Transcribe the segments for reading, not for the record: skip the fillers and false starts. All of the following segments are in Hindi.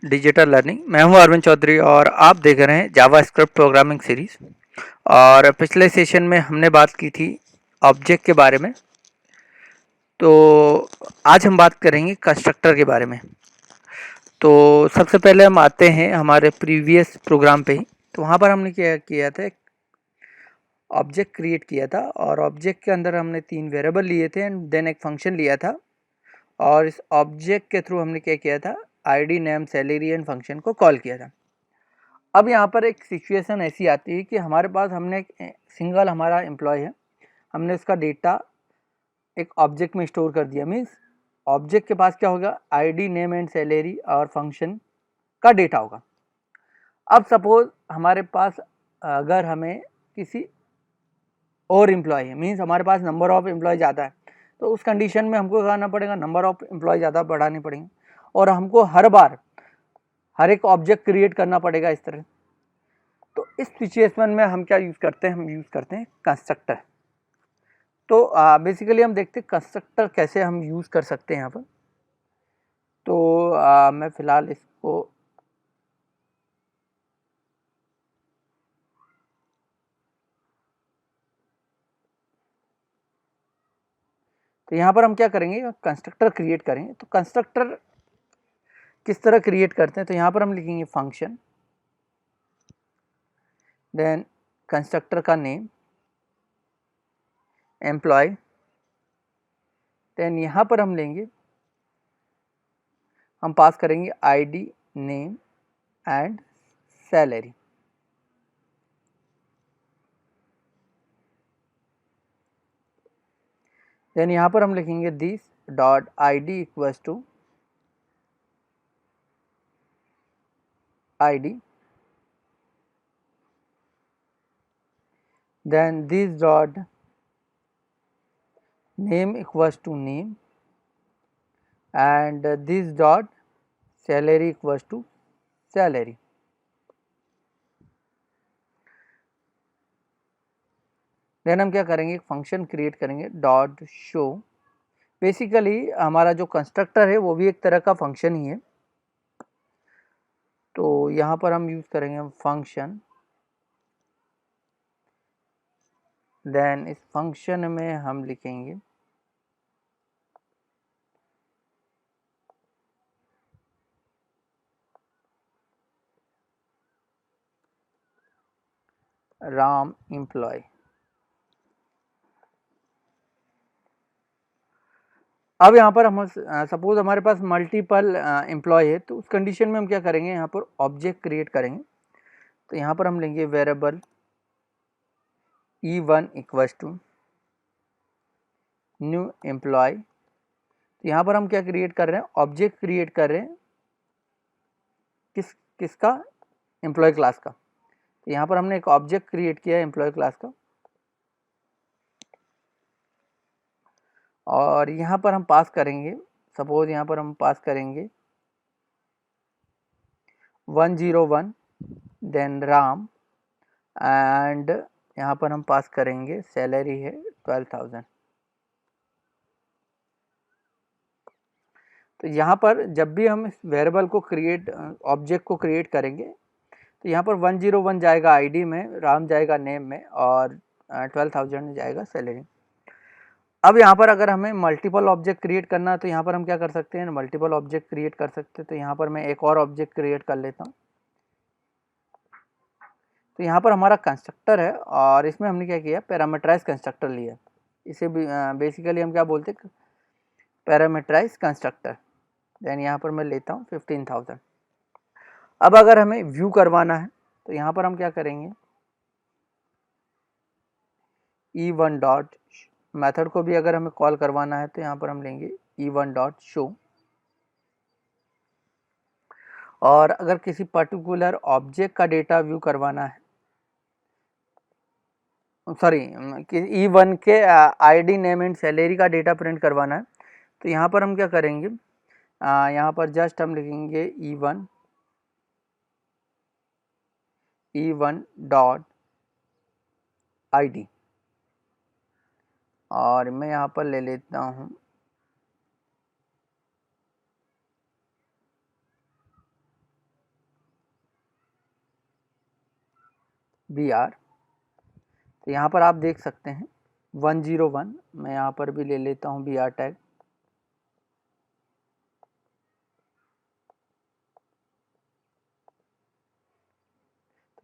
Digital learning. मैं हूं अरविंद चौधरी और आप देख रहे हैं जावा स्क्रिप्ट प्रोग्रामिंग सीरीज। और पिछले सेशन में हमने बात की थी ऑब्जेक्ट के बारे में, तो आज हम बात करेंगे कंस्ट्रक्टर के बारे में। तो सबसे पहले हम आते हैं हमारे प्रीवियस प्रोग्राम पे ही। तो वहाँ पर हमने क्या किया था, ऑब्जेक्ट क्रिएट किया था और ऑब्जेक्ट के अंदर हमने 3 वेरिएबल लिए थे एंड देन एक फंक्शन लिया था। और इस ऑब्जेक्ट के थ्रू हमने क्या किया था, ID, name, salary and function को कॉल किया था। अब यहाँ पर एक सिचुएशन ऐसी आती है कि हमारे पास हमने सिंगल हमारा एम्प्लॉय है, हमने उसका डेटा एक ऑब्जेक्ट में स्टोर कर दिया। मीन्स ऑब्जेक्ट के पास क्या होगा, आईडी, नेम एंड सैलरी और फंक्शन का डेटा होगा। अब सपोज हमारे पास अगर हमें किसी और एम्प्लॉय है, मीन्स हमारे पास नंबर ऑफ एम्प्लॉय ज़्यादा है, तो उस कंडीशन में हमको करना पड़ेगा, नंबर ऑफ एम्प्लॉय ज़्यादा बढ़ाने पड़ेंगे और हमको हर बार हर एक ऑब्जेक्ट क्रिएट करना पड़ेगा इस तरह। तो इस सिचुएशन में हम क्या यूज़ करते हैं, हम यूज़ करते हैं कंस्ट्रक्टर। तो बेसिकली हम देखते हैं कंस्ट्रक्टर कैसे हम यूज़ कर सकते हैं यहाँ पर। तो मैं फ़िलहाल इसको तो यहाँ पर हम क्या करेंगे, कंस्ट्रक्टर क्रिएट करेंगे। तो कंस्ट्रक्टर किस तरह क्रिएट करते हैं, तो यहाँ पर हम लिखेंगे फंक्शन, देन कंस्ट्रक्टर का नेम एम्प्लॉय, देन यहाँ पर हम लेंगे, हम पास करेंगे ID, name and salary. Then यहाँ पर हम लिखेंगे this dot ID equals to ID, then this dot name equals to name and this dot salary equals to salary. Then हम क्या करेंगे, एक फंक्शन क्रिएट करेंगे डॉट शो। बेसिकली हमारा जो कंस्ट्रक्टर है वो भी एक तरह का फंक्शन ही है। तो यहाँ पर हम यूज़ करेंगे फंक्शन, देन इस फंक्शन में हम लिखेंगे राम एम्प्लॉय। अब यहाँ पर हम सपोज हमारे पास मल्टीपल एम्प्लॉय है, तो उस कंडीशन में हम क्या करेंगे, यहाँ पर ऑब्जेक्ट क्रिएट करेंगे। तो यहाँ पर हम लेंगे variable E1 equals to new employ. तो यहाँ पर हम क्या क्रिएट कर रहे हैं, ऑब्जेक्ट क्रिएट कर रहे हैं किसका, एम्प्लॉय क्लास का। तो यहाँ पर हमने एक ऑब्जेक्ट क्रिएट किया है एम्प्लॉय क्लास का और यहाँ पर हम पास करेंगे, सपोज यहाँ पर हम पास करेंगे 101, देन राम एंड यहाँ पर हम पास करेंगे सैलरी है 12,000। तो यहाँ पर जब भी हम इस वेरिएबल को क्रिएट, ऑब्जेक्ट को क्रिएट करेंगे, तो यहाँ पर 101 जाएगा आईडी में, राम जाएगा नेम में और 12,000 जाएगा सैलरी। अब यहाँ पर अगर हमें मल्टीपल ऑब्जेक्ट क्रिएट करना है, तो यहाँ पर हम क्या कर सकते हैं, मल्टीपल ऑब्जेक्ट क्रिएट कर सकते हैं। तो यहाँ पर मैं एक और ऑब्जेक्ट क्रिएट कर लेता हूँ। तो यहाँ पर हमारा कंस्ट्रक्टर है और इसमें हमने क्या किया, पैरामीटराइज कंस्ट्रक्टर लिया। इसे बेसिकली हम क्या बोलते हैं, पैरामीटराइज कंस्ट्रक्टर। देन यहाँ पर मैं लेता हूँ 15,000। अब अगर हमें व्यू करवाना है, तो यहाँ पर हम क्या करेंगे, E1 डॉट मेथड को भी अगर हमें कॉल करवाना है, तो यहाँ पर हम लेंगे E1 डॉट शो। और अगर किसी पर्टिकुलर ऑब्जेक्ट का डेटा व्यू करवाना है, सॉरी E1 के आईडी, नेम एंड सैलरी का डेटा प्रिंट करवाना है, तो यहाँ पर हम क्या करेंगे, यहाँ पर जस्ट हम लिखेंगे E1 डॉट आईडी और मैं यहाँ पर ले लेता हूँ 101 BR। तो यहाँ पर आप देख सकते हैं 101, मैं यहाँ पर भी ले लेता हूँ BR टैग।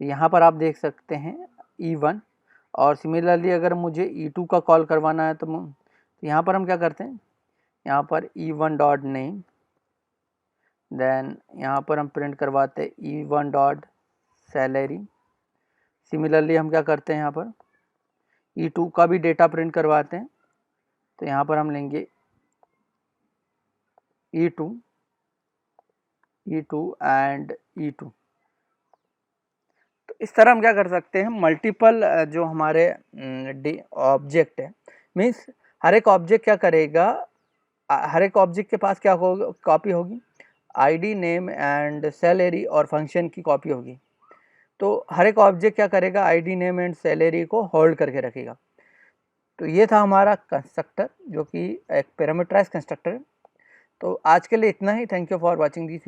तो यहाँ पर आप देख सकते हैं E1, और सिमिलरली अगर मुझे E2 का कॉल करवाना है तो यहाँ पर हम क्या करते हैं, यहाँ पर E1 डॉट नेम, देन यहाँ पर हम प्रिंट करवाते हैं E1 डॉट सैलरी। सिमिलरली हम क्या करते हैं, यहाँ पर E2 का भी डेटा प्रिंट करवाते हैं, तो यहाँ पर हम लेंगे E2 एंड E2। तो इस तरह हम क्या कर सकते हैं, मल्टीपल जो हमारे ऑब्जेक्ट है, मीन्स हर एक ऑब्जेक्ट क्या करेगा, हर एक ऑब्जेक्ट के पास क्या होगा, कॉपी होगी, आईडी, नेम एंड सैलरी और फंक्शन की कॉपी होगी। तो हर एक ऑब्जेक्ट क्या करेगा, आईडी, नेम एंड सैलरी को होल्ड करके रखेगा। तो ये था हमारा कंस्ट्रक्टर जो कि एक पैरामीटराइज्ड कंस्ट्रक्टर है। तो आज के लिए इतना ही। Thank you for watching this.